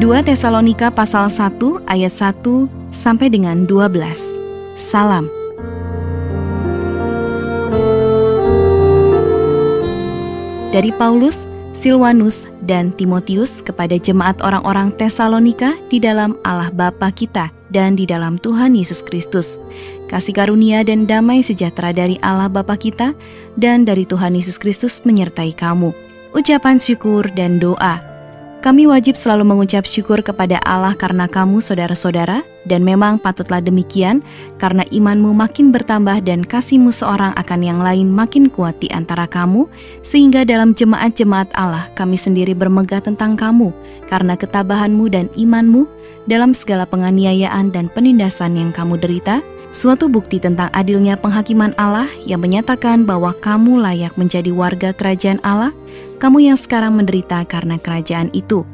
2 Tesalonika pasal 1 ayat 1 sampai dengan 12. Salam. Dari Paulus, Silwanus, dan Timotius kepada jemaat orang-orang Tesalonika di dalam Allah Bapa kita dan di dalam Tuhan Yesus Kristus. Kasih karunia dan damai sejahtera dari Allah Bapa kita dan dari Tuhan Yesus Kristus menyertai kamu. Ucapan syukur dan doa. Kami wajib selalu mengucap syukur kepada Allah karena kamu saudara-saudara, dan memang patutlah demikian karena imanmu makin bertambah dan kasihmu seorang akan yang lain makin kuat di antara kamu, sehingga dalam jemaat-jemaat Allah kami sendiri bermegah tentang kamu karena ketabahanmu dan imanmu dalam segala penganiayaan dan penindasan yang kamu derita, suatu bukti tentang adilnya penghakiman Allah yang menyatakan bahwa kamu layak menjadi warga kerajaan Allah, kamu yang sekarang menderita karena kerajaan itu.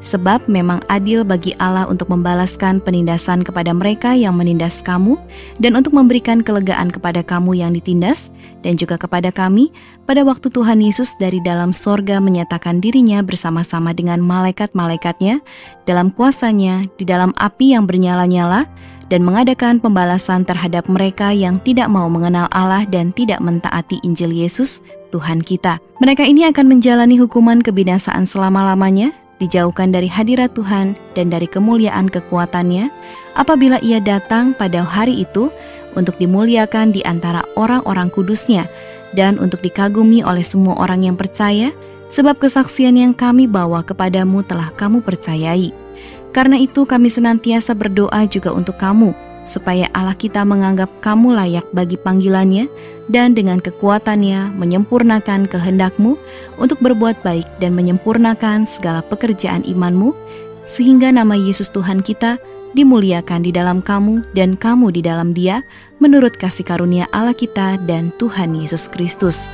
Sebab memang adil bagi Allah untuk membalaskan penindasan kepada mereka yang menindas kamu, dan untuk memberikan kelegaan kepada kamu yang ditindas, dan juga kepada kami, pada waktu Tuhan Yesus dari dalam sorga menyatakan dirinya bersama-sama dengan malaikat-malaikatnya, dalam kuasanya, di dalam api yang bernyala-nyala, dan mengadakan pembalasan terhadap mereka yang tidak mau mengenal Allah dan tidak mentaati Injil Yesus, Tuhan kita. Mereka ini akan menjalani hukuman kebinasaan selama-lamanya, dijauhkan dari hadirat Tuhan dan dari kemuliaan kekuatannya, apabila ia datang pada hari itu untuk dimuliakan di antara orang-orang kudusnya, dan untuk dikagumi oleh semua orang yang percaya, sebab kesaksian yang kami bawa kepadamu telah kamu percayai. Karena itu kami senantiasa berdoa juga untuk kamu, supaya Allah kita menganggap kamu layak bagi panggilannya, dan dengan kekuatannya menyempurnakan kehendakmu untuk berbuat baik dan menyempurnakan segala pekerjaan imanmu, sehingga nama Yesus Tuhan kita dimuliakan di dalam kamu dan kamu di dalam Dia, menurut kasih karunia Allah kita dan Tuhan Yesus Kristus.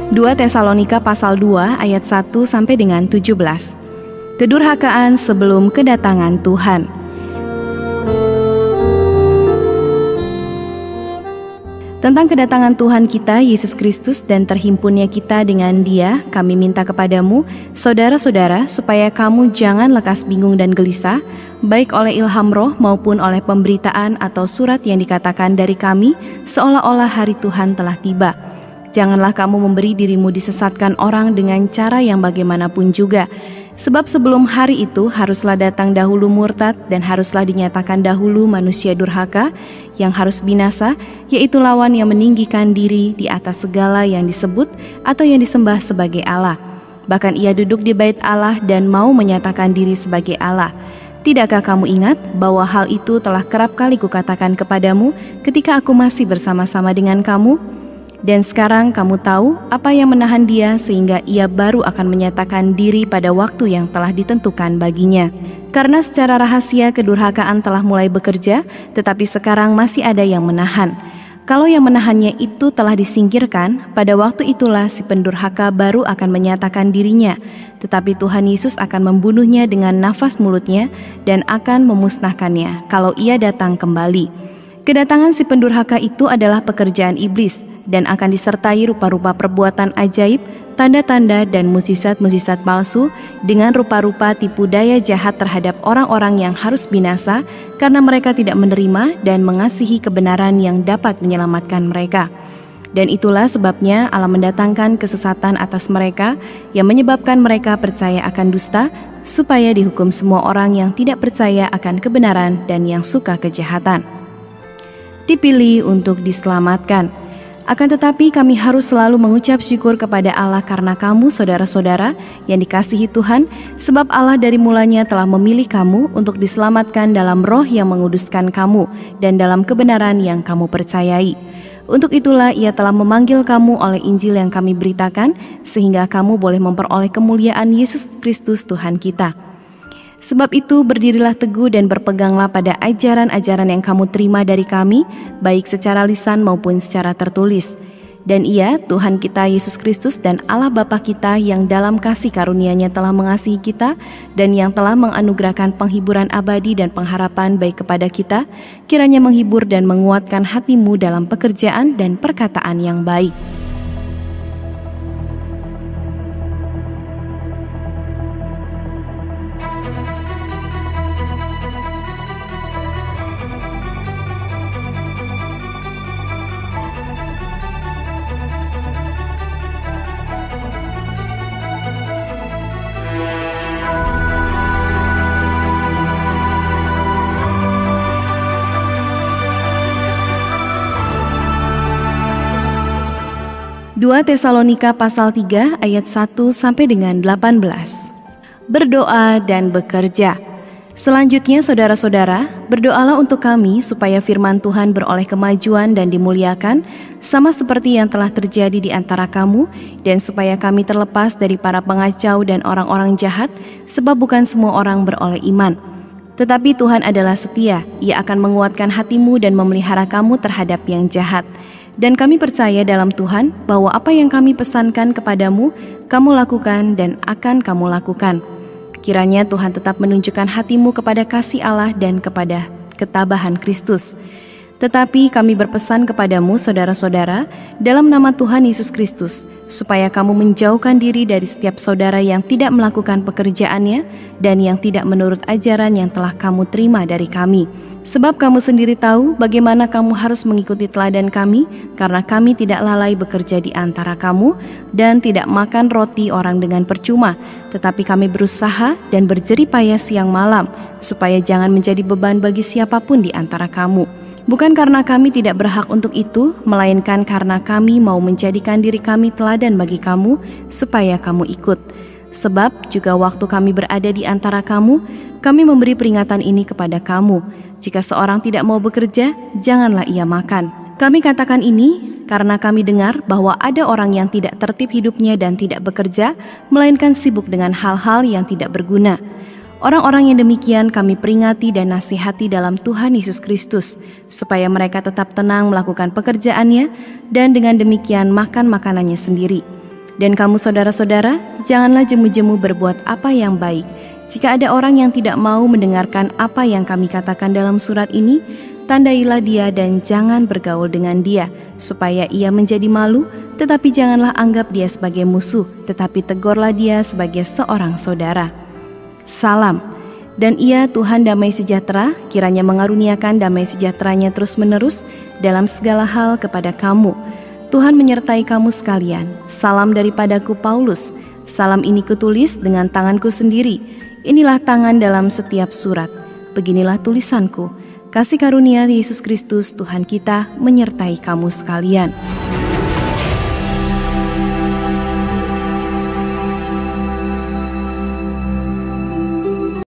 Dua Tesalonika pasal 2 ayat 1 sampai dengan 17. Kedurhakaan sebelum kedatangan Tuhan. Tentang kedatangan Tuhan kita Yesus Kristus dan terhimpunnya kita dengan Dia, kami minta kepadamu, saudara-saudara, supaya kamu jangan lekas bingung dan gelisah, baik oleh ilham roh maupun oleh pemberitaan atau surat yang dikatakan dari kami, seolah-olah hari Tuhan telah tiba. Janganlah kamu memberi dirimu disesatkan orang dengan cara yang bagaimanapun juga. Sebab sebelum hari itu haruslah datang dahulu murtad dan haruslah dinyatakan dahulu manusia durhaka yang harus binasa, yaitu lawan yang meninggikan diri di atas segala yang disebut atau yang disembah sebagai Allah. Bahkan ia duduk di bait Allah dan mau menyatakan diri sebagai Allah. Tidakkah kamu ingat bahwa hal itu telah kerap kali kukatakan kepadamu ketika aku masih bersama-sama dengan kamu? Dan sekarang kamu tahu apa yang menahan dia sehingga ia baru akan menyatakan diri pada waktu yang telah ditentukan baginya. Karena secara rahasia kedurhakaan telah mulai bekerja, tetapi sekarang masih ada yang menahan. Kalau yang menahannya itu telah disingkirkan, pada waktu itulah si pendurhaka baru akan menyatakan dirinya. Tetapi Tuhan Yesus akan membunuhnya dengan nafas mulutnya dan akan memusnahkannya kalau ia datang kembali. Kedatangan si pendurhaka itu adalah pekerjaan iblis, dan akan disertai rupa-rupa perbuatan ajaib, tanda-tanda dan mukjizat-mukjizat palsu dengan rupa-rupa tipu daya jahat terhadap orang-orang yang harus binasa karena mereka tidak menerima dan mengasihi kebenaran yang dapat menyelamatkan mereka. Dan itulah sebabnya Allah mendatangkan kesesatan atas mereka yang menyebabkan mereka percaya akan dusta, supaya dihukum semua orang yang tidak percaya akan kebenaran dan yang suka kejahatan. Dipilih untuk diselamatkan. Akan tetapi kami harus selalu mengucap syukur kepada Allah karena kamu saudara-saudara yang dikasihi Tuhan, sebab Allah dari mulanya telah memilih kamu untuk diselamatkan dalam roh yang menguduskan kamu dan dalam kebenaran yang kamu percayai. Untuk itulah Ia telah memanggil kamu oleh Injil yang kami beritakan, sehingga kamu boleh memperoleh kemuliaan Yesus Kristus Tuhan kita. Sebab itu berdirilah teguh dan berpeganglah pada ajaran-ajaran yang kamu terima dari kami, baik secara lisan maupun secara tertulis. Dan Ia, Tuhan kita Yesus Kristus dan Allah Bapa kita yang dalam kasih karunia-Nya telah mengasihi kita dan yang telah menganugerahkan penghiburan abadi dan pengharapan baik kepada kita, kiranya menghibur dan menguatkan hatimu dalam pekerjaan dan perkataan yang baik. Dua Tesalonika pasal 3 ayat 1 sampai dengan 18. Berdoa dan bekerja. Selanjutnya saudara-saudara, berdoalah untuk kami supaya firman Tuhan beroleh kemajuan dan dimuliakan, sama seperti yang telah terjadi di antara kamu, dan supaya kami terlepas dari para pengacau dan orang-orang jahat, sebab bukan semua orang beroleh iman. Tetapi Tuhan adalah setia, Ia akan menguatkan hatimu dan memelihara kamu terhadap yang jahat. Dan kami percaya dalam Tuhan bahwa apa yang kami pesankan kepadamu, kamu lakukan dan akan kamu lakukan. Kiranya Tuhan tetap menunjukkan hatimu kepada kasih Allah dan kepada ketabahan Kristus. Tetapi kami berpesan kepadamu, saudara-saudara, dalam nama Tuhan Yesus Kristus, supaya kamu menjauhkan diri dari setiap saudara yang tidak melakukan pekerjaannya dan yang tidak menurut ajaran yang telah kamu terima dari kami. Sebab kamu sendiri tahu bagaimana kamu harus mengikuti teladan kami, karena kami tidak lalai bekerja di antara kamu dan tidak makan roti orang dengan percuma, tetapi kami berusaha dan berjerih payah siang malam, supaya jangan menjadi beban bagi siapapun di antara kamu. Bukan karena kami tidak berhak untuk itu, melainkan karena kami mau menjadikan diri kami teladan bagi kamu, supaya kamu ikut. Sebab juga waktu kami berada di antara kamu, kami memberi peringatan ini kepada kamu. Jika seorang tidak mau bekerja, janganlah ia makan. Kami katakan ini karena kami dengar bahwa ada orang yang tidak tertib hidupnya dan tidak bekerja, melainkan sibuk dengan hal-hal yang tidak berguna. Orang-orang yang demikian kami peringati dan nasihati dalam Tuhan Yesus Kristus, supaya mereka tetap tenang melakukan pekerjaannya dan dengan demikian makan makanannya sendiri. Dan kamu saudara-saudara, janganlah jemu-jemu berbuat apa yang baik. Jika ada orang yang tidak mau mendengarkan apa yang kami katakan dalam surat ini, tandailah dia dan jangan bergaul dengan dia, supaya ia menjadi malu, tetapi janganlah anggap dia sebagai musuh, tetapi tegurlah dia sebagai seorang saudara. Salam, dan Ia Tuhan damai sejahtera, kiranya mengaruniakan damai sejahteranya terus-menerus dalam segala hal kepada kamu. Tuhan menyertai kamu sekalian. Salam daripadaku Paulus. Salam ini kutulis dengan tanganku sendiri. Inilah tangan dalam setiap surat. Beginilah tulisanku. Kasih karunia Yesus Kristus Tuhan kita menyertai kamu sekalian.